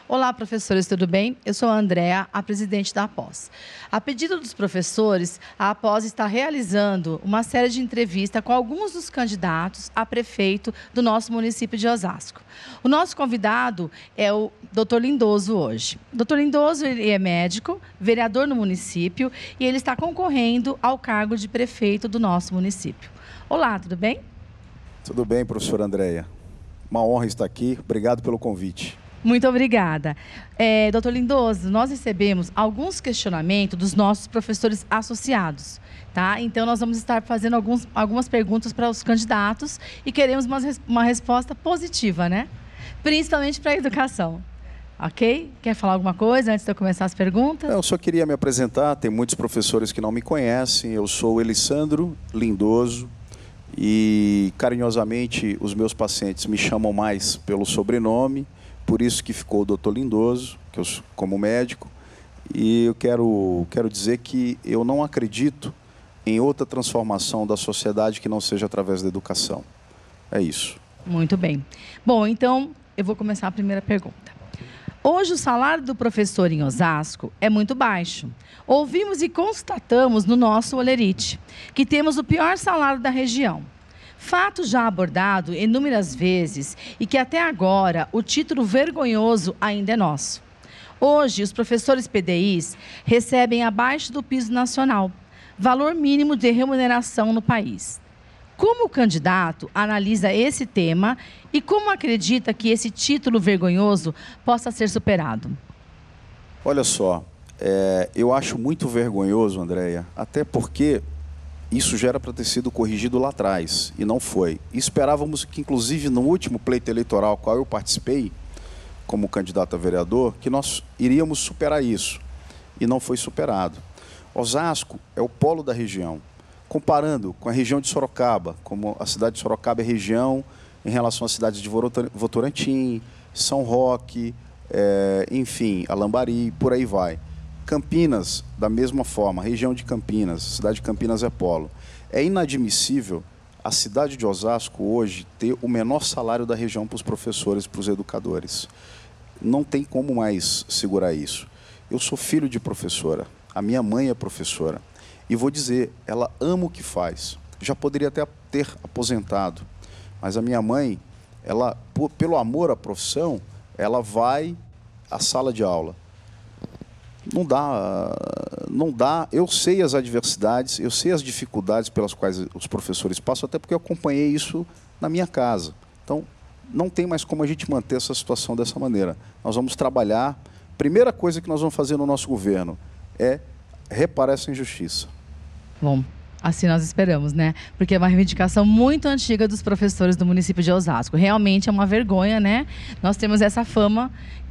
Olá, professores, tudo bem? Eu sou a Andréa, a presidente da APOS. A pedido dos professores, a APOS está realizando uma série de entrevistas com alguns dos candidatos a prefeito do nosso município de Osasco. O nosso convidado é o Dr. Lindoso hoje. Dr. Lindoso ele é médico, vereador no município e ele está concorrendo ao cargo de prefeito do nosso município. Olá, tudo bem? Tudo bem, professora Andréa. Uma honra estar aqui. Obrigado pelo convite. Muito obrigada. Doutor Lindoso, nós recebemos alguns questionamentos dos nossos professores associados, tá? Então, nós vamos estar fazendo algumas perguntas para os candidatos e queremos uma resposta positiva, né? Principalmente para a educação. Ok? Quer falar alguma coisa antes de eu começar as perguntas? Eu só queria me apresentar, tem muitos professores que não me conhecem. Eu sou o Elisandro Lindoso e, carinhosamente, os meus pacientes me chamam mais pelo sobrenome. Por isso que ficou o Dr. Lindoso, que eu, como médico, e eu quero dizer que eu não acredito em outra transformação da sociedade que não seja através da educação. É isso. Muito bem. Bom, então eu vou começar a primeira pergunta. Hoje o salário do professor em Osasco é muito baixo. Ouvimos e constatamos no nosso Olerite que temos o pior salário da região. Fato já abordado inúmeras vezes e que até agora o título vergonhoso ainda é nosso. Hoje, os professores PDIs recebem abaixo do piso nacional, valor mínimo de remuneração no país. Como o candidato analisa esse tema e como acredita que esse título vergonhoso possa ser superado? Olha só, eu acho muito vergonhoso, Andréa, até porque isso já era para ter sido corrigido lá atrás, e não foi. E esperávamos que, inclusive, no último pleito eleitoral ao qual eu participei, como candidato a vereador, que nós iríamos superar isso. E não foi superado. Osasco é o polo da região. Comparando com a região de Sorocaba, como a cidade de Sorocaba é região em relação às cidades de Votorantim, São Roque, enfim, Alambari, por aí vai. Campinas, da mesma forma, região de Campinas, cidade de Campinas é polo. É inadmissível a cidade de Osasco hoje ter o menor salário da região para os professores e para os educadores. Não tem como mais segurar isso. Eu sou filho de professora, a minha mãe é professora. E vou dizer, ela ama o que faz. Já poderia até ter aposentado, mas a minha mãe, ela, pelo amor à profissão, ela vai à sala de aula. Não dá. Eu sei as adversidades, eu sei as dificuldades pelas quais os professores passam, até porque eu acompanhei isso na minha casa. Então, não tem mais como a gente manter essa situação dessa maneira. Nós vamos trabalhar. Primeira coisa que nós vamos fazer no nosso governo é reparar essa injustiça. Bom, assim nós esperamos, né? Porque é uma reivindicação muito antiga dos professores do município de Osasco. Realmente é uma vergonha, né? Nós temos essa fama.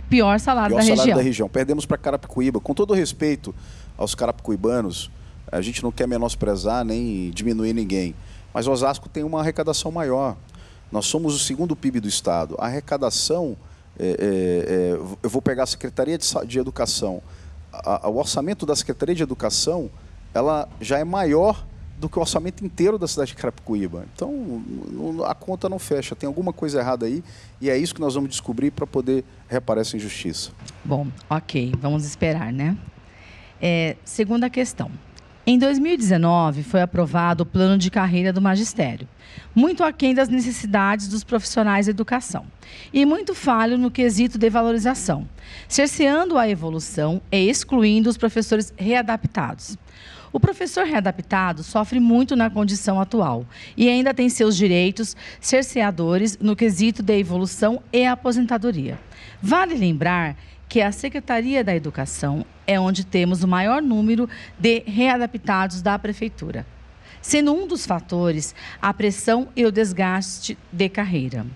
Pior salário da região. Perdemos para Carapicuíba. Com todo respeito aos carapicuibanos, a gente não quer menosprezar nem diminuir ninguém. Mas Osasco tem uma arrecadação maior. Nós somos o segundo PIB do estado. A arrecadação, eu vou pegar a Secretaria de Educação. O orçamento da Secretaria de Educação, ela já é maior do que o orçamento inteiro da cidade de Carapicuíba. Então, a conta não fecha, tem alguma coisa errada aí, e é isso que nós vamos descobrir para poder reparar essa injustiça. Bom, ok, vamos esperar, né? Segunda questão. Em 2019, foi aprovado o plano de carreira do magistério, muito aquém das necessidades dos profissionais da educação, e muito falho no quesito de valorização, cerceando a evolução e excluindo os professores readaptados. O professor readaptado sofre muito na condição atual e ainda tem seus direitos cerceadores no quesito de evolução e aposentadoria. Vale lembrar que a Secretaria da Educação é onde temos o maior número de readaptados da Prefeitura, sendo um dos fatores a pressão e o desgaste de carreira.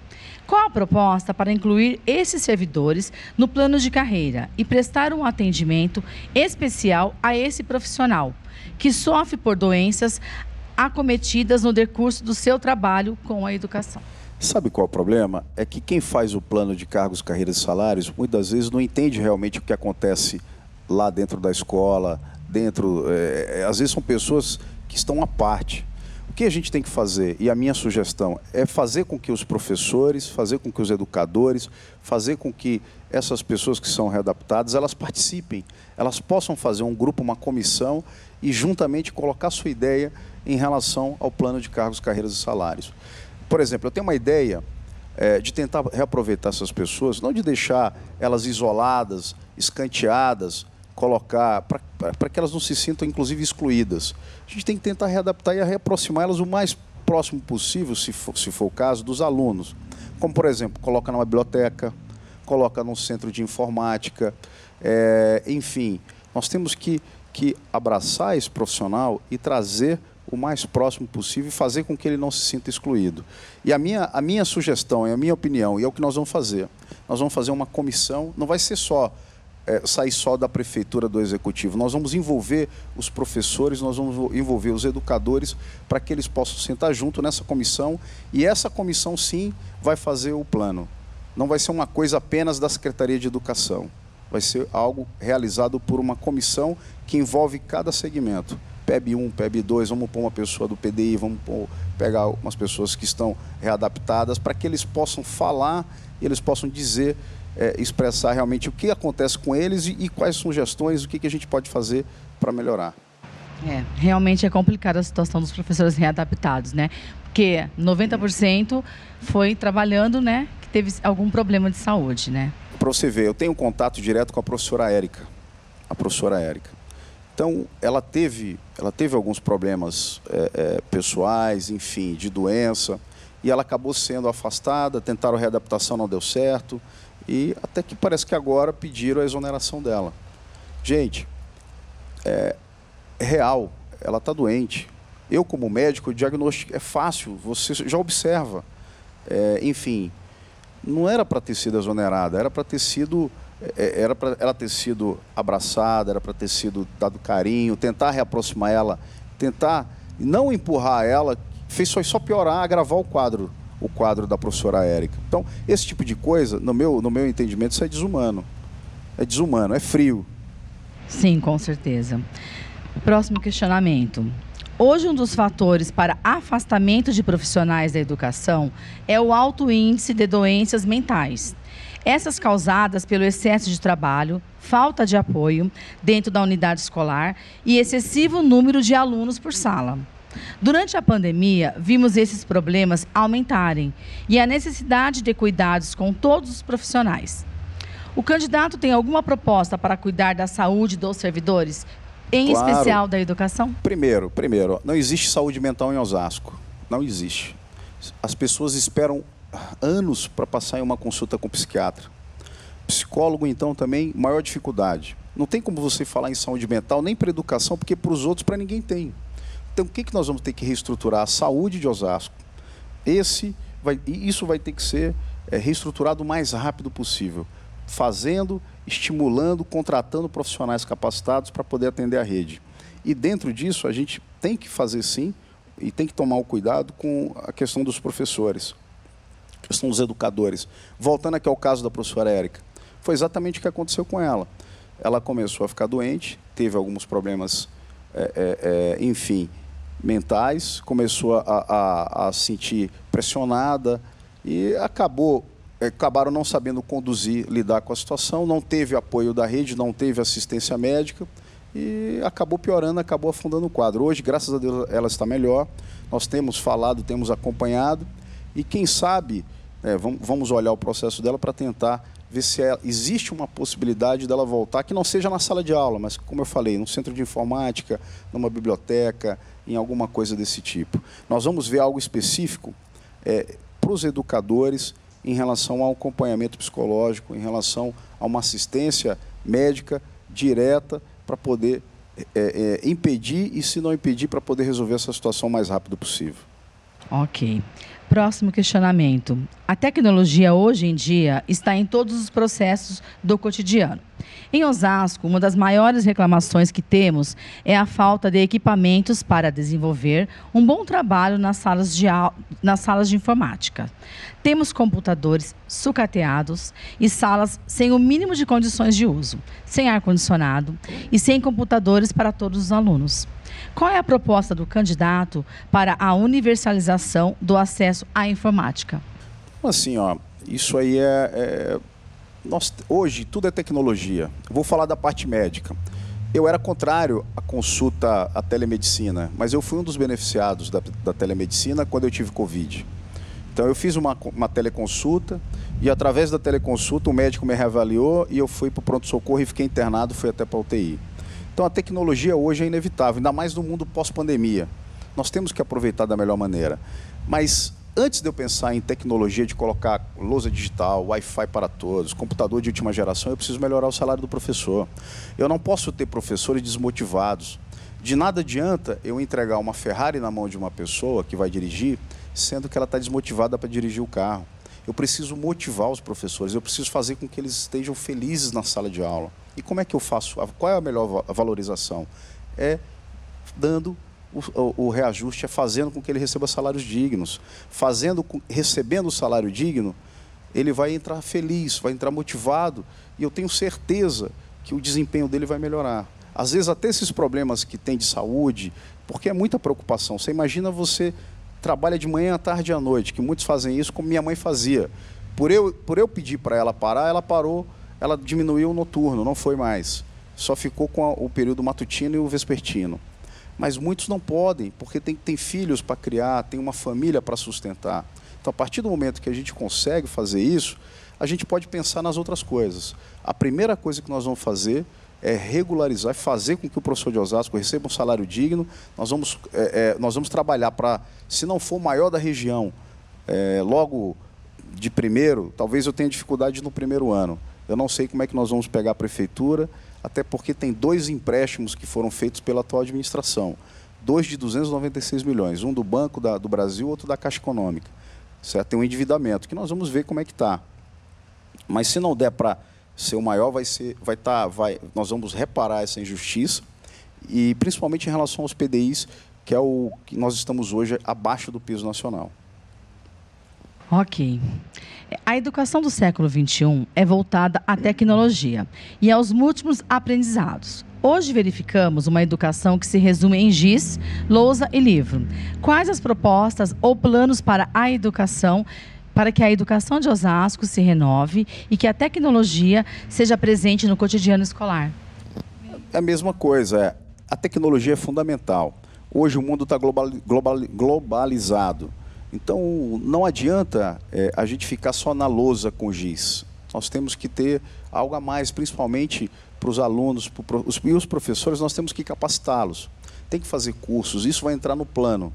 Qual a proposta para incluir esses servidores no plano de carreira e prestar um atendimento especial a esse profissional, que sofre por doenças acometidas no decurso do seu trabalho com a educação? Sabe qual é o problema? É que quem faz o plano de cargos, carreiras e salários, muitas vezes não entende realmente o que acontece lá dentro da escola, às vezes são pessoas que estão à parte. O que a gente tem que fazer, e a minha sugestão, é fazer com que os professores, fazer com que os educadores, fazer com que essas pessoas que são readaptadas, elas participem, elas possam fazer um grupo, uma comissão e juntamente colocar sua ideia em relação ao plano de cargos, carreiras e salários. Por exemplo, eu tenho uma ideia de tentar reaproveitar essas pessoas, não de deixar elas isoladas, escanteadas, colocar, para que elas não se sintam, inclusive, excluídas. A gente tem que tentar readaptar e reaproximá-las o mais próximo possível, se for o caso, dos alunos. Como, por exemplo, coloca numa biblioteca, coloca num centro de informática, enfim. Nós temos que abraçar esse profissional e trazer o mais próximo possível e fazer com que ele não se sinta excluído. E a minha sugestão, a minha opinião, e é o que nós vamos fazer. Nós vamos fazer uma comissão, não vai ser sair só da prefeitura, do executivo. Nós vamos envolver os professores, nós vamos envolver os educadores para que eles possam sentar junto nessa comissão e essa comissão, sim, vai fazer o plano. Não vai ser uma coisa apenas da Secretaria de Educação. Vai ser algo realizado por uma comissão que envolve cada segmento. PEB 1, PEB 2, vamos pôr uma pessoa do PDI, vamos pegar umas pessoas que estão readaptadas para que eles possam falar e eles possam dizer, expressar realmente o que acontece com eles e quais sugestões, o que a gente pode fazer para melhorar. Realmente é complicada a situação dos professores readaptados, né? Porque 90% foi trabalhando, né, que teve algum problema de saúde, né? Para você ver, eu tenho contato direto com a professora Érica. Então, ela teve alguns problemas pessoais, enfim, de doença, e ela acabou sendo afastada, tentaram a readaptação, não deu certo, e até que parece que agora pediram a exoneração dela. Gente, é real, ela está doente. Eu, como médico, o diagnóstico é fácil, você já observa. Enfim, não era para ter sido exonerada, era para ter sido... Era para ela ter sido abraçada, era para ter sido dado carinho, tentar reaproximar ela, tentar não empurrar ela, fez só piorar, agravar o quadro da professora Érica. Então, esse tipo de coisa, no meu entendimento, isso é desumano. É desumano, é frio. Sim, com certeza. Próximo questionamento. Hoje, um dos fatores para afastamento de profissionais da educação é o alto índice de doenças mentais. Essas causadas pelo excesso de trabalho, falta de apoio dentro da unidade escolar e excessivo número de alunos por sala. Durante a pandemia, vimos esses problemas aumentarem e a necessidade de cuidados com todos os profissionais. O candidato tem alguma proposta para cuidar da saúde dos servidores, em especial da educação? Primeiro, não existe saúde mental em Osasco. Não existe. As pessoas esperam anos para passar em uma consulta com o psiquiatra. Psicólogo, então, também, maior dificuldade. Não tem como você falar em saúde mental, nem para educação, porque para os outros, para ninguém tem. Então, o que nós vamos ter que reestruturar? A saúde de Osasco. Isso vai ter que ser reestruturado o mais rápido possível. Fazendo, estimulando, contratando profissionais capacitados para poder atender a rede. E dentro disso, a gente tem que fazer sim, e tem que tomar o cuidado com a questão dos professores. Questão dos educadores. Voltando aqui ao caso da professora Érica, foi exatamente o que aconteceu com ela. Ela começou a ficar doente, teve alguns problemas, enfim, mentais, começou a se sentir pressionada e acabaram não sabendo conduzir, lidar com a situação, não teve apoio da rede, não teve assistência médica e acabou piorando, acabou afundando o quadro. Hoje, graças a Deus, ela está melhor, nós temos falado, temos acompanhado e quem sabe, vamos olhar o processo dela para tentar ver se existe uma possibilidade dela voltar, que não seja na sala de aula, mas, como eu falei, num centro de informática, numa biblioteca, em alguma coisa desse tipo. Nós vamos ver algo específico para os educadores em relação ao acompanhamento psicológico, em relação a uma assistência médica direta para poder impedir e, se não impedir, para poder resolver essa situação o mais rápido possível. Ok. Próximo questionamento. A tecnologia, hoje em dia, está em todos os processos do cotidiano. Em Osasco, uma das maiores reclamações que temos é a falta de equipamentos para desenvolver um bom trabalho nas salas de informática. Temos computadores sucateados e salas sem o mínimo de condições de uso, sem ar-condicionado e sem computadores para todos os alunos. Qual é a proposta do candidato para a universalização do acesso à informática? Assim, ó, isso aí hoje tudo é tecnologia. Eu vou falar da parte médica. Eu era contrário à consulta à telemedicina, mas eu fui um dos beneficiados da telemedicina quando eu tive Covid. Então eu fiz uma teleconsulta e através da teleconsulta o médico me reavaliou e eu fui para o pronto-socorro e fiquei internado, fui até para a UTI. Então a tecnologia hoje é inevitável, ainda mais no mundo pós-pandemia. Nós temos que aproveitar da melhor maneira. Mas antes de eu pensar em tecnologia de colocar lousa digital, Wi-Fi para todos, computador de última geração, eu preciso melhorar o salário do professor. Eu não posso ter professores desmotivados. De nada adianta eu entregar uma Ferrari na mão de uma pessoa que vai dirigir, sendo que ela está desmotivada para dirigir o carro. Eu preciso motivar os professores, eu preciso fazer com que eles estejam felizes na sala de aula. E como é que eu faço? Qual é a melhor valorização? É dando o reajuste, é fazendo com que ele receba salários dignos. Recebendo o salário digno, ele vai entrar feliz, vai entrar motivado, e eu tenho certeza que o desempenho dele vai melhorar. Às vezes até esses problemas que tem de saúde, porque é muita preocupação. Você imagina, você trabalha de manhã, à tarde e à noite, que muitos fazem isso como minha mãe fazia. Por eu pedir para ela parar, ela parou, ela diminuiu o noturno, não foi mais. Só ficou com o período matutino e o vespertino. Mas muitos não podem, porque tem filhos para criar, tem uma família para sustentar. Então, a partir do momento que a gente consegue fazer isso, a gente pode pensar nas outras coisas. A primeira coisa que nós vamos fazer é regularizar, fazer com que o professor de Osasco receba um salário digno. Nós vamos trabalhar para, se não for o maior da região, logo de primeiro, talvez eu tenha dificuldade no primeiro ano. Eu não sei como é que nós vamos pegar a prefeitura, até porque tem 2 empréstimos que foram feitos pela atual administração. 2 de 296 milhões, um do Banco do Brasil, outro da Caixa Econômica. Certo? Tem um endividamento, que nós vamos ver como é que está. Mas se não der para ser o maior, nós vamos reparar essa injustiça, e principalmente em relação aos PDIs, que é o que nós estamos hoje abaixo do piso nacional. Ok. A educação do século XXI é voltada à tecnologia e aos múltiplos aprendizados. Hoje verificamos uma educação que se resume em giz, lousa e livro. Quais as propostas ou planos para que a educação de Osasco se renove e que a tecnologia seja presente no cotidiano escolar? É a mesma coisa, a tecnologia é fundamental. Hoje o mundo está globalizado. Então, não adianta a gente ficar só na lousa com giz. Nós temos que ter algo a mais, principalmente para os alunos e os professores, nós temos que capacitá-los. Tem que fazer cursos, isso vai entrar no plano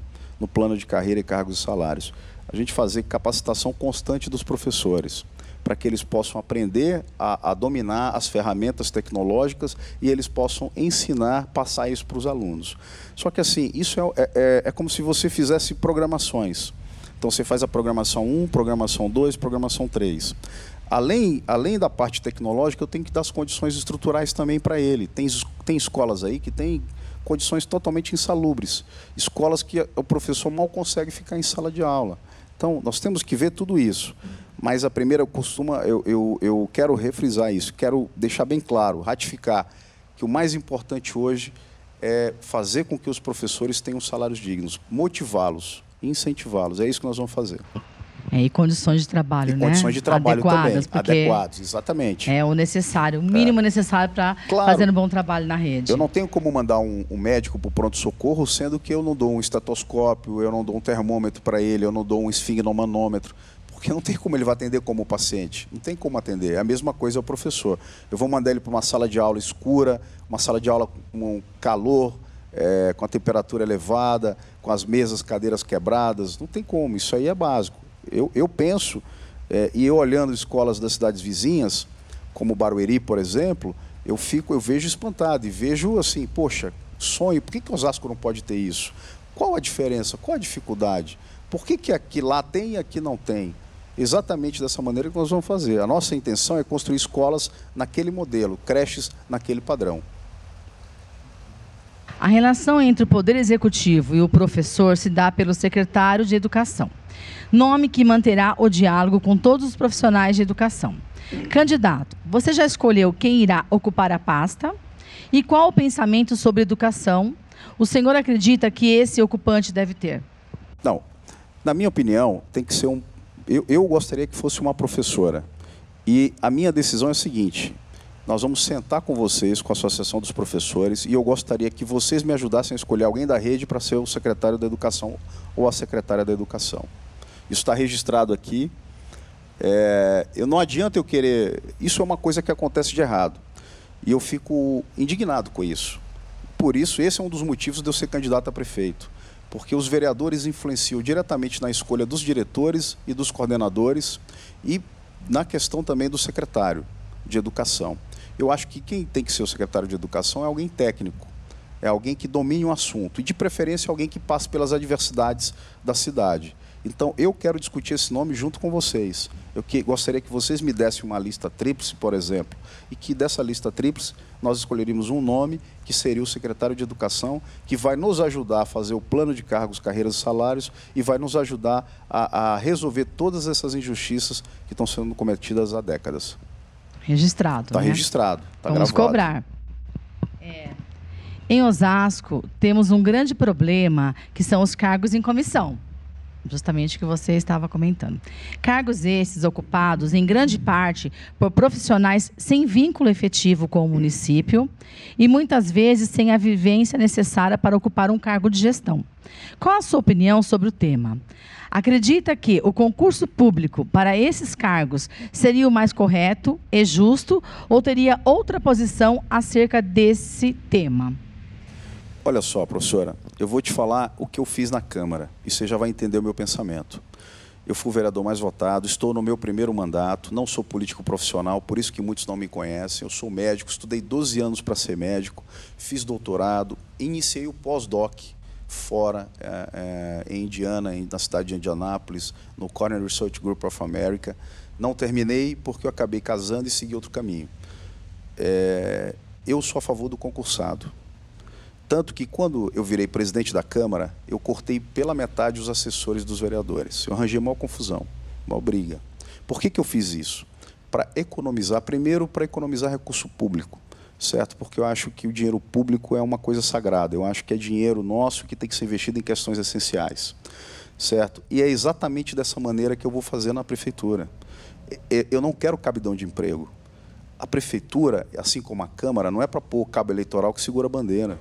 de carreira e cargos e salários. A gente fazer capacitação constante dos professores, para que eles possam aprender a dominar as ferramentas tecnológicas e eles possam ensinar, passar isso para os alunos. Só que assim, isso é como se você fizesse programações. Então você faz a programação 1, programação 2, programação 3. Além da parte tecnológica, eu tenho que dar as condições estruturais também para ele. Tem escolas aí que têm condições totalmente insalubres. Escolas que o professor mal consegue ficar em sala de aula. Então, nós temos que ver tudo isso. Mas a primeira eu quero refrisar isso, quero deixar bem claro, ratificar, que o mais importante hoje é fazer com que os professores tenham salários dignos, motivá-los, incentivá-los. É isso que nós vamos fazer. E condições de trabalho, né? Condições de trabalho adequadas, também, adequados, exatamente. É o necessário, o mínimo necessário para fazer um bom trabalho na rede. Eu não tenho como mandar um médico para o pronto-socorro, sendo que eu não dou um estetoscópio, eu não dou um termômetro para ele, eu não dou um esfigmomanômetro, porque não tem como ele vai atender como paciente, não tem como atender. É a mesma coisa ao professor. Eu vou mandar ele para uma sala de aula escura, uma sala de aula com calor, com a temperatura elevada, com as mesas, cadeiras quebradas, não tem como, isso aí é básico. Eu penso, e eu olhando escolas das cidades vizinhas, como Barueri, por exemplo, eu vejo espantado e vejo assim, poxa, sonho, por que Osasco não pode ter isso? Qual a diferença? Qual a dificuldade? Por que aqui lá tem e aqui não tem? exatamente dessa maneira que nós vamos fazer. A nossa intenção é construir escolas naquele modelo, creches naquele padrão. A relação entre o Poder Executivo e o professor se dá pelo secretário de Educação, nome que manterá o diálogo com todos os profissionais de educação. Candidato, você já escolheu quem irá ocupar a pasta? E qual o pensamento sobre educação o senhor acredita que esse ocupante deve ter? Não, na minha opinião, tem que ser eu gostaria que fosse uma professora. E a minha decisão é a seguinte: nós vamos sentar com vocês, com a Associação dos Professores, e eu gostaria que vocês me ajudassem a escolher alguém da rede para ser o secretário da Educação ou a secretária da Educação. Isso está registrado aqui. Não adianta eu querer... Isso é uma coisa que acontece de errado. E eu fico indignado com isso. Por isso, esse é um dos motivos de eu ser candidato a prefeito. Porque os vereadores influenciam diretamente na escolha dos diretores e dos coordenadores e na questão também do secretário de Educação. Eu acho que quem tem que ser o secretário de Educação é alguém técnico, é alguém que domine um assunto, e de preferência alguém que passe pelas adversidades da cidade. Então, eu quero discutir esse nome junto com vocês. Eu gostaria que vocês me dessem uma lista tríplice, por exemplo, e que dessa lista tríplice nós escolheríamos um nome que seria o secretário de Educação, que vai nos ajudar a fazer o plano de cargos, carreiras e salários e vai nos ajudar a resolver todas essas injustiças que estão sendo cometidas há décadas. Registrado, Está né? registrado, está Vamos gravado. cobrar. Em Osasco, temos um grande problema, que são os cargos em comissão. Justamente o que você estava comentando. Cargos esses ocupados, em grande parte, por profissionais sem vínculo efetivo com o município e, muitas vezes, sem a vivência necessária para ocupar um cargo de gestão. Qual a sua opinião sobre o tema? Acredita que o concurso público para esses cargos seria o mais correto e justo ou teria outra posição acerca desse tema? Olha só, professora, eu vou te falar o que eu fiz na Câmara e você já vai entender o meu pensamento. Eu fui o vereador mais votado, estou no meu primeiro mandato, não sou político profissional, por isso que muitos não me conhecem. Eu sou médico, estudei 12 anos para ser médico, fiz doutorado, iniciei o pós-doc fora, em Indiana, na cidade de Indianápolis, no Cornell Research Group of America. Não terminei porque eu acabei casando e segui outro caminho. Eu sou a favor do concursado. Tanto que, quando eu virei presidente da Câmara, eu cortei pela metade os assessores dos vereadores. Eu arranjei maior confusão, maior briga. Por que eu fiz isso? Para economizar, primeiro, para economizar recurso público, certo? Porque eu acho que o dinheiro público é uma coisa sagrada. Eu acho que é dinheiro nosso que tem que ser investido em questões essenciais, certo? E é exatamente dessa maneira que eu vou fazer na prefeitura. Eu não quero cabidão de emprego. A prefeitura, assim como a Câmara, não é para pôr cabo eleitoral que segura a bandeira.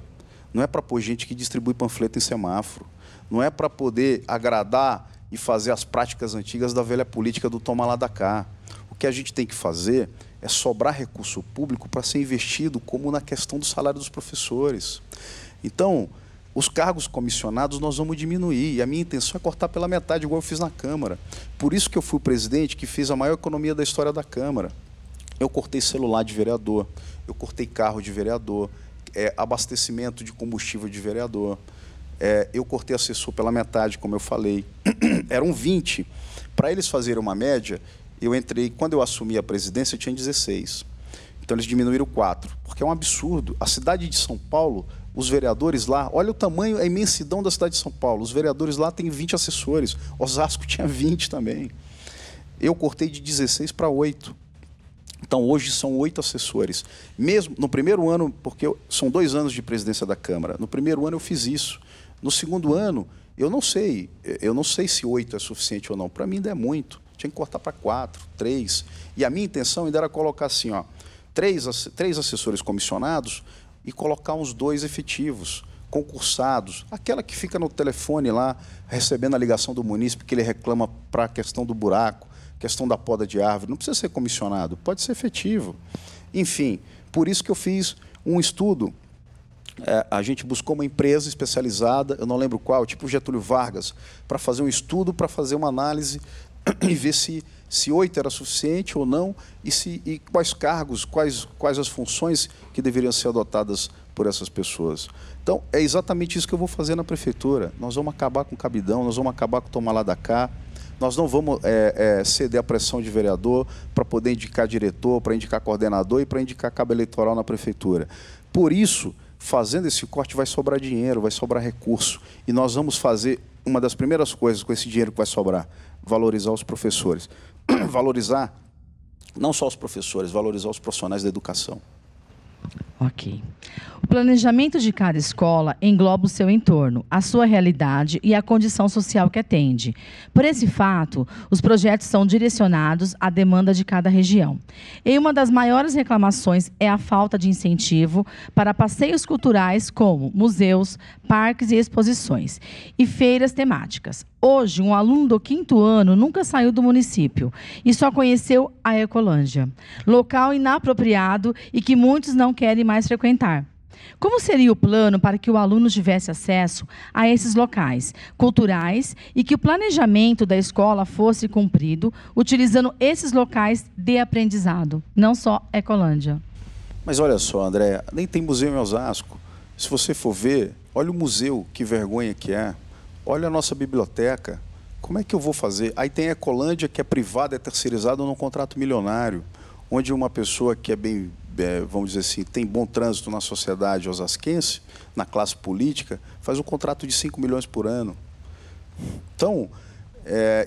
Não é para pôr gente que distribui panfleto em semáforo. Não é para poder agradar e fazer as práticas antigas da velha política do toma lá da cá. O que a gente tem que fazer é sobrar recurso público para ser investido, como na questão do salário dos professores. Então, os cargos comissionados nós vamos diminuir. E a minha intenção é cortar pela metade, igual eu fiz na Câmara. Por isso que eu fui o presidente que fez a maior economia da história da Câmara. Eu cortei celular de vereador, eu cortei carro de vereador, abastecimento de combustível de vereador. Eu cortei assessor pela metade, como eu falei. Eram 20. Para eles fazerem uma média, eu entrei, quando eu assumi a presidência, eu tinha 16. Então, eles diminuíram 4, porque é um absurdo. A cidade de São Paulo, os vereadores lá, olha o tamanho, a imensidão da cidade de São Paulo. Os vereadores lá têm 20 assessores. Osasco tinha 20 também. Eu cortei de 16 para 8. Então, hoje são 8 assessores. Mesmo no primeiro ano, porque são 2 anos de presidência da Câmara, no primeiro ano eu fiz isso. No segundo ano, eu não sei se 8 é suficiente ou não. Para mim ainda é muito. Tinha que cortar para 4, 3. E a minha intenção ainda era colocar assim, ó, 3 assessores comissionados e colocar uns 2 efetivos, concursados. Aquela que fica no telefone lá, recebendo a ligação do munícipe, que ele reclama para a questão do buraco, questão da poda de árvore, não precisa ser comissionado, pode ser efetivo. Enfim, por isso que eu fiz um estudo. A gente buscou uma empresa especializada, eu não lembro qual, tipo Getúlio Vargas, para fazer um estudo, para fazer uma análise e ver se 8 era suficiente ou não, e quais cargos, quais as funções que deveriam ser adotadas por essas pessoas. Então, é exatamente isso que eu vou fazer na prefeitura. Nós vamos acabar com o cabidão, nós vamos acabar com o tomar lá da cá, nós não vamos ceder à pressão de vereador para poder indicar diretor, para indicar coordenador e para indicar cabo eleitoral na prefeitura. Por isso, fazendo esse corte, vai sobrar dinheiro, vai sobrar recurso. E nós vamos fazer uma das primeiras coisas com esse dinheiro que vai sobrar, valorizar os professores. Valorizar não só os professores, valorizar os profissionais da educação. Ok. O planejamento de cada escola engloba o seu entorno, a sua realidade e a condição social que atende. Por esse fato, os projetos são direcionados à demanda de cada região. E uma das maiores reclamações é a falta de incentivo para passeios culturais como museus, parques e exposições e feiras temáticas. Hoje, um aluno do 5º ano nunca saiu do município e só conheceu a Ecolândia, local inapropriado e que muitos não querem mais frequentar. Como seria o plano para que o aluno tivesse acesso a esses locais culturais e que o planejamento da escola fosse cumprido utilizando esses locais de aprendizado, não só Ecolândia? Mas olha só, Andréa, nem tem museu em Osasco. Se você for ver, olha o museu, que vergonha que é. Olha a nossa biblioteca. Como é que eu vou fazer? Aí tem a Ecolândia, que é privada, é terceirizada num contrato milionário, onde uma pessoa que é bem, vamos dizer assim, tem bom trânsito na sociedade osasquense, na classe política, faz um contrato de 5 milhões por ano. Então,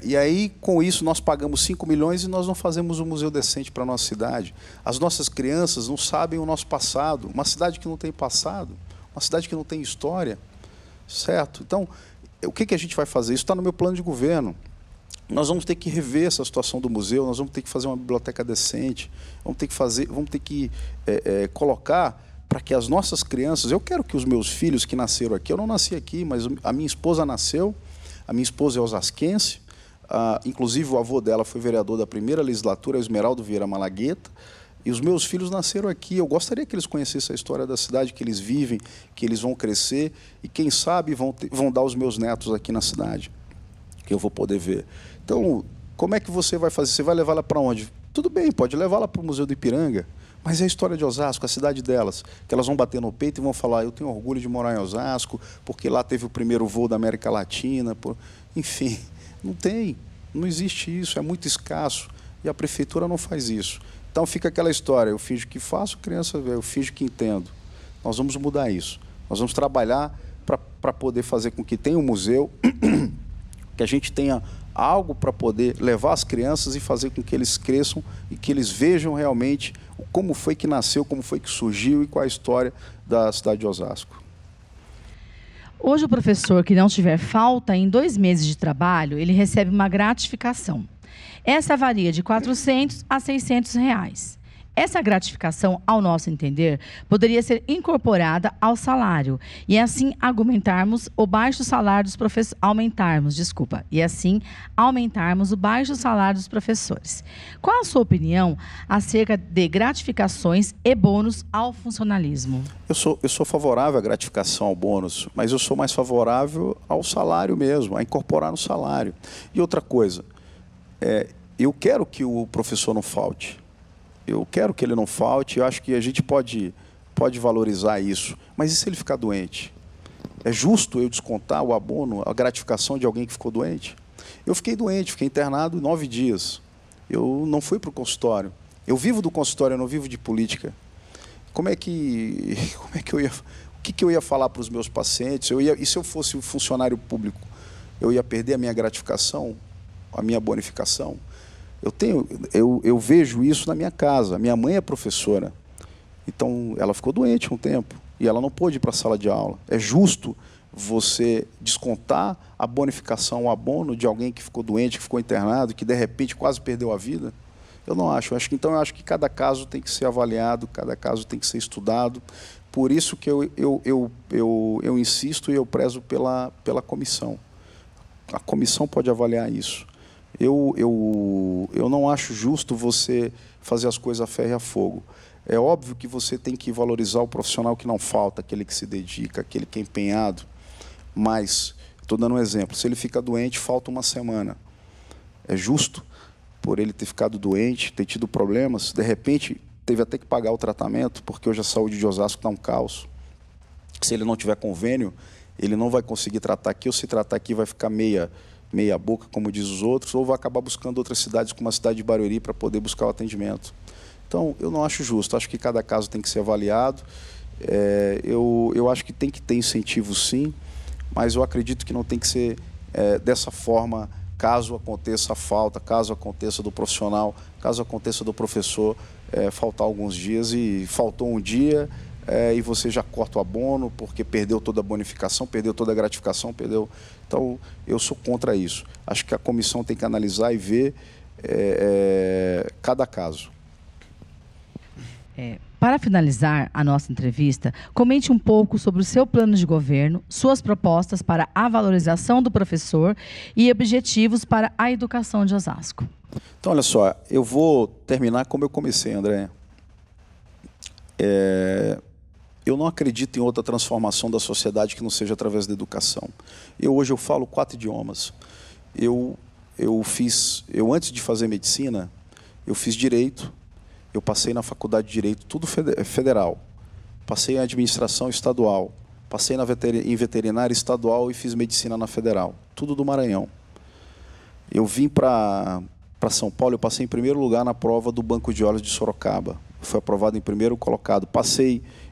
e aí, com isso, nós pagamos 5 milhões e nós não fazemos um museu decente para a nossa cidade. As nossas crianças não sabem o nosso passado. Uma cidade que não tem passado, uma cidade que não tem história, certo? Então, o que a gente vai fazer? Isso está no meu plano de governo. Nós vamos ter que rever essa situação do museu, nós vamos ter que fazer uma biblioteca decente, vamos ter que colocar para que as nossas crianças... Eu quero que os meus filhos que nasceram aqui, eu não nasci aqui, mas a minha esposa nasceu, a minha esposa é osasquense, inclusive o avô dela foi vereador da primeira legislatura, Esmeraldo Vieira Malagueta, e os meus filhos nasceram aqui. Eu gostaria que eles conhecessem a história da cidade, que eles vivem, que eles vão crescer e, quem sabe, vão dar os meus netos aqui na cidade, que eu vou poder ver. Então, como é que você vai fazer? Você vai levá-la para onde? Tudo bem, pode levá-la para o Museu do Ipiranga, mas é a história de Osasco, a cidade delas, que elas vão bater no peito e vão falar: eu tenho orgulho de morar em Osasco, porque lá teve o primeiro voo da América Latina. Enfim, não existe isso, é muito escasso, e a prefeitura não faz isso. Então fica aquela história: eu finjo que faço, criança vê, eu finjo que entendo. Nós vamos mudar isso. Nós vamos trabalhar para poder fazer com que tenha um museu, que a gente tenha algo para poder levar as crianças e fazer com que eles cresçam e que eles vejam realmente como foi que nasceu, como foi que surgiu e qual a história da cidade de Osasco. Hoje, o professor que não tiver falta em 2 meses de trabalho, ele recebe uma gratificação. Essa varia de R$ 400 a R$ 600. Essa gratificação, ao nosso entender, poderia ser incorporada ao salário e assim aumentarmos o baixo salário dos professores, aumentarmos o baixo salário dos professores. Qual a sua opinião acerca de gratificações e bônus ao funcionalismo? Eu sou favorável à gratificação, ao bônus, mas eu sou mais favorável ao salário mesmo, a incorporar no salário. E outra coisa, eu quero que o professor não falte. Eu quero que ele não falte, eu acho que a gente pode valorizar isso. Mas e se ele ficar doente? É justo eu descontar o abono, a gratificação de alguém que ficou doente? Eu fiquei doente, fiquei internado 9 dias. Eu não fui para o consultório. Eu vivo do consultório, eu não vivo de política. Como é que eu ia... O que eu ia falar para os meus pacientes? E se eu fosse um funcionário público, eu ia perder a minha gratificação, a minha bonificação? Eu vejo isso na minha casa. Minha mãe é professora, então ela ficou doente um tempo e ela não pôde ir para a sala de aula. É justo você descontar a bonificação, o abono de alguém que ficou doente, que ficou internado, que de repente quase perdeu a vida? Eu não acho. Então eu acho que cada caso tem que ser avaliado, cada caso tem que ser estudado. Por isso que eu insisto e eu prezo pela comissão. A comissão pode avaliar isso. Eu não acho justo você fazer as coisas a ferro e a fogo. É óbvio que você tem que valorizar o profissional que não falta, aquele que se dedica, aquele que é empenhado. Mas, estou dando um exemplo, se ele fica doente, falta 1 semana. É justo, por ele ter ficado doente, ter tido problemas, de repente, teve até que pagar o tratamento, porque hoje a saúde de Osasco está um caos. Se ele não tiver convênio, ele não vai conseguir tratar aqui, ou se tratar aqui vai ficar meia boca, como diz os outros, ou vai acabar buscando outras cidades, como a cidade de Barueri, para poder buscar o atendimento. Então, eu não acho justo, acho que cada caso tem que ser avaliado. Eu acho que tem que ter incentivo, sim, mas eu acredito que não tem que ser dessa forma, caso aconteça a falta, caso aconteça do profissional, caso aconteça do professor, faltar alguns dias, e faltou um dia, e você já corta o abono, porque perdeu toda a bonificação, perdeu toda a gratificação, perdeu... Então, eu sou contra isso. Acho que a comissão tem que analisar e ver cada caso. Para finalizar a nossa entrevista, comente um pouco sobre o seu plano de governo, suas propostas para a valorização do professor e objetivos para a educação de Osasco. Então, olha só, eu vou terminar como eu comecei, André. Eu não acredito em outra transformação da sociedade que não seja através da educação. Hoje eu falo 4 idiomas. Antes de fazer medicina, eu fiz direito. Eu passei na faculdade de Direito, tudo federal. Passei em administração estadual. Passei em veterinária estadual e fiz medicina na federal. Tudo do Maranhão. Eu vim para São Paulo, eu passei em primeiro lugar na prova do Banco de Olhos de Sorocaba. Fui aprovado em primeiro colocado.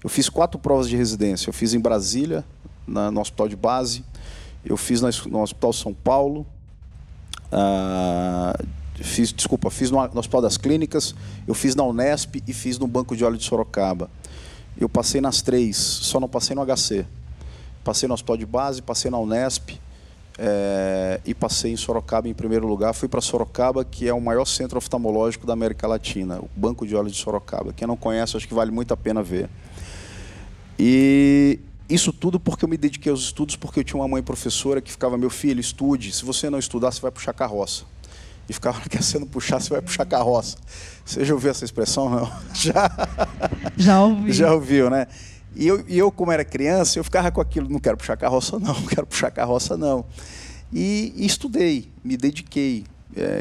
Eu fiz 4 provas de residência. Eu fiz em Brasília, no hospital de base. Eu fiz no Hospital São Paulo. Fiz no Hospital das Clínicas, eu fiz na Unesp e fiz no Banco de Olhos de Sorocaba. Eu passei nas 3, só não passei no HC. Passei no Hospital de Base, passei na Unesp e passei em Sorocaba em primeiro lugar. Fui para Sorocaba, que é o maior centro oftalmológico da América Latina, o Banco de Olhos de Sorocaba. Quem não conhece, acho que vale muito a pena ver. E isso tudo porque eu me dediquei aos estudos, porque eu tinha uma mãe professora que ficava: meu filho, estude, se você não estudar, você vai puxar carroça. E ficava querendo puxar, você vai puxar carroça. Você já ouviu essa expressão? Não? Já ouvi. Já ouviu, né? E eu, como era criança, eu ficava com aquilo: não quero puxar carroça, não, não quero puxar carroça, não. E estudei, me dediquei,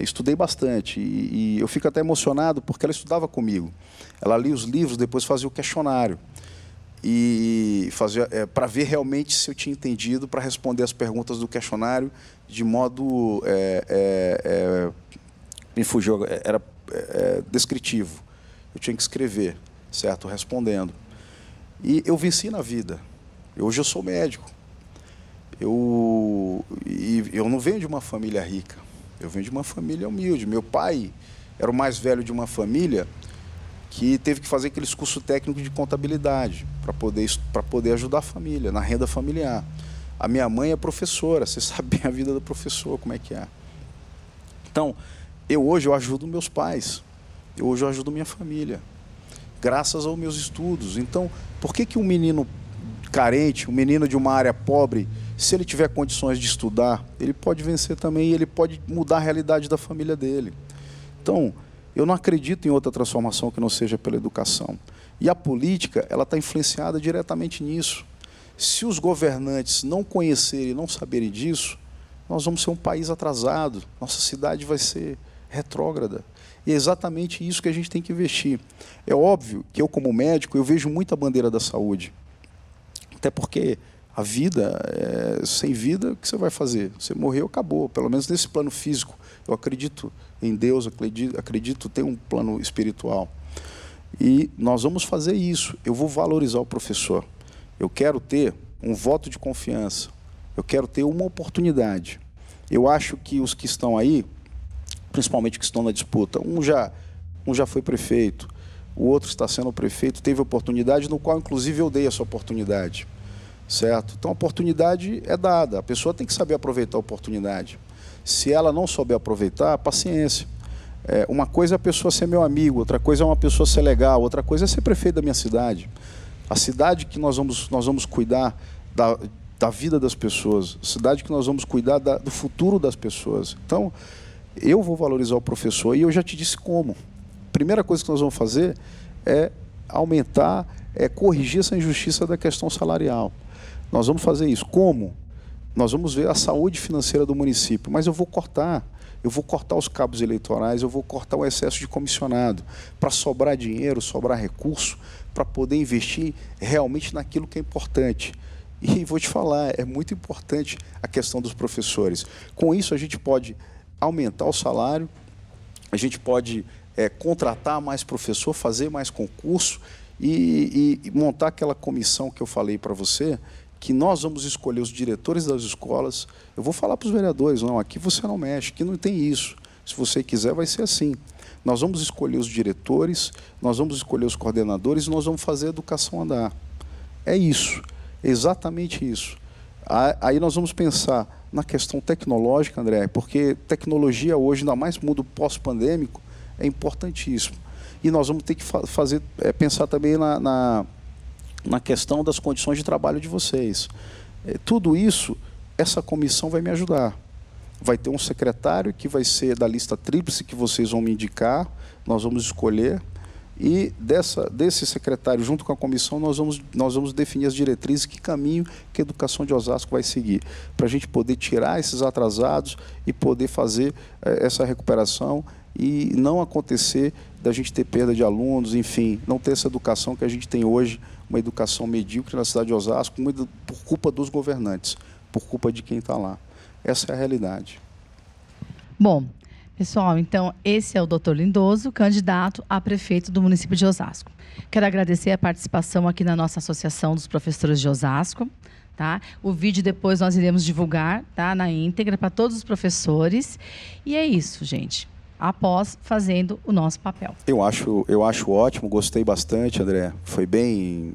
estudei bastante. E eu fico até emocionado, porque ela estudava comigo. Ela lia os livros, depois fazia o questionário. E fazia para ver realmente se eu tinha entendido, para responder as perguntas do questionário de modo me fugiu, era descritivo. Eu tinha que escrever, certo, respondendo. E eu venci na vida. Hoje eu sou médico. Eu não venho de uma família rica. Eu venho de uma família humilde. Meu pai era o mais velho de uma família que teve que fazer aqueles cursos técnicos de contabilidade para poder ajudar a família, na renda familiar. A minha mãe é professora, você sabe bem a vida do professor, como é que é. Então, hoje eu ajudo meus pais, hoje eu ajudo minha família, graças aos meus estudos. Então, por que um menino carente, um menino de uma área pobre, se ele tiver condições de estudar, ele pode vencer também e ele pode mudar a realidade da família dele? Então, eu não acredito em outra transformação que não seja pela educação. E a política, ela está influenciada diretamente nisso. Se os governantes não conhecerem, não saberem disso, nós vamos ser um país atrasado, nossa cidade vai ser retrógrada. E é exatamente isso que a gente tem que investir. É óbvio que eu, como médico, eu vejo muita bandeira da saúde. Até porque a vida, sem vida, o que você vai fazer? Você morreu, acabou. Pelo menos nesse plano físico. Eu acredito em Deus, acredito ter um plano espiritual. E nós vamos fazer isso. Eu vou valorizar o professor. Eu quero ter um voto de confiança. Eu quero ter uma oportunidade. Eu acho que os que estão aí, principalmente que estão na disputa, um já foi prefeito, o outro está sendo prefeito, teve oportunidade, no qual, inclusive, eu dei essa oportunidade. Certo? Então, a oportunidade é dada. A pessoa tem que saber aproveitar a oportunidade. Se ela não souber aproveitar, paciência. Uma coisa é a pessoa ser meu amigo, outra coisa é uma pessoa ser legal, outra coisa é ser prefeito da minha cidade. A cidade que nós vamos cuidar da vida das pessoas, a cidade que nós vamos cuidar do futuro das pessoas. Então, eu vou valorizar o professor e eu já te disse como. Primeira coisa que nós vamos fazer é aumentar, corrigir essa injustiça da questão salarial. Nós vamos fazer isso. Como? Nós vamos ver a saúde financeira do município, mas eu vou cortar. eu vou cortar os cabos eleitorais, eu vou cortar o excesso de comissionado, para sobrar dinheiro, sobrar recurso, para poder investir realmente naquilo que é importante. E vou te falar, é muito importante a questão dos professores. Com isso, a gente pode aumentar o salário, a gente pode contratar mais professor, fazer mais concurso e montar aquela comissão que eu falei para você, que nós vamos escolher os diretores das escolas. Eu vou falar para os vereadores, não, aqui você não mexe, aqui não tem isso. Se você quiser, vai ser assim. Nós vamos escolher os diretores, nós vamos escolher os coordenadores e nós vamos fazer a educação andar. É isso, é exatamente isso. Aí nós vamos pensar na questão tecnológica, André, porque tecnologia hoje, ainda mais no mundo pós-pandêmico, é importantíssimo. E nós vamos ter que pensar também na questão das condições de trabalho de vocês. Tudo isso, essa comissão vai me ajudar. Vai ter um secretário que vai ser da lista tríplice que vocês vão me indicar, nós vamos escolher, e desse secretário, junto com a comissão, nós vamos definir as diretrizes, que caminho que a educação de Osasco vai seguir, para a gente poder tirar esses atrasados e poder fazer essa recuperação e não acontecer da gente ter perda de alunos, enfim, não ter essa educação que a gente tem hoje, uma educação medíocre na cidade de Osasco, por culpa dos governantes, por culpa de quem está lá. Essa é a realidade. Bom, pessoal, então esse é o Dr. Lindoso, candidato a prefeito do município de Osasco. Quero agradecer a participação aqui na nossa Associação dos Professores de Osasco. Tá? O vídeo depois nós iremos divulgar, tá? Na íntegra para todos os professores. E é isso, gente. Após fazendo o nosso papel. Eu acho ótimo, gostei bastante, André.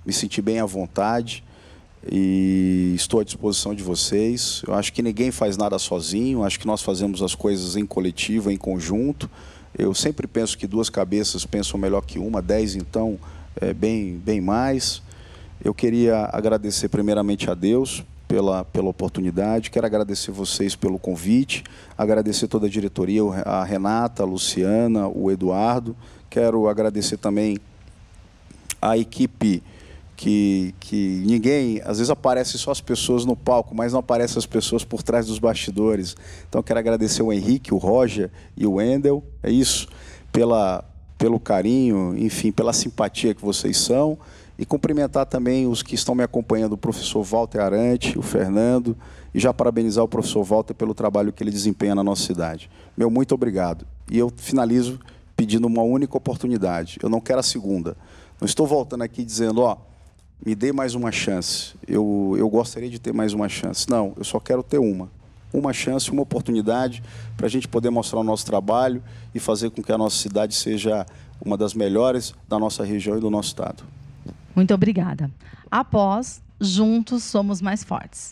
Me senti bem à vontade e estou à disposição de vocês. Eu acho que ninguém faz nada sozinho, acho que nós fazemos as coisas em coletivo, em conjunto. Eu sempre penso que duas cabeças pensam melhor que uma, 10 então, bem mais. Eu queria agradecer primeiramente a Deus pela oportunidade, quero agradecer vocês pelo convite, agradecer toda a diretoria, a Renata, a Luciana, o Eduardo, quero agradecer também a equipe que ninguém, às vezes aparece só as pessoas no palco, mas não aparecem as pessoas por trás dos bastidores. Então quero agradecer o Henrique, o Roger e o Wendel, é isso, pelo carinho, enfim, pela simpatia que vocês são. E cumprimentar também os que estão me acompanhando, o professor Walter Arante, o Fernando, e já parabenizar o professor Walter pelo trabalho que ele desempenha na nossa cidade. Meu muito obrigado. E eu finalizo pedindo uma única oportunidade. Eu não quero a segunda. Não estou voltando aqui dizendo, ó, me dê mais uma chance. Eu gostaria de ter mais uma chance. Não, eu só quero ter uma chance, uma oportunidade para a gente poder mostrar o nosso trabalho e fazer com que a nossa cidade seja uma das melhores da nossa região e do nosso estado. Muito obrigada. Após, juntos somos mais fortes.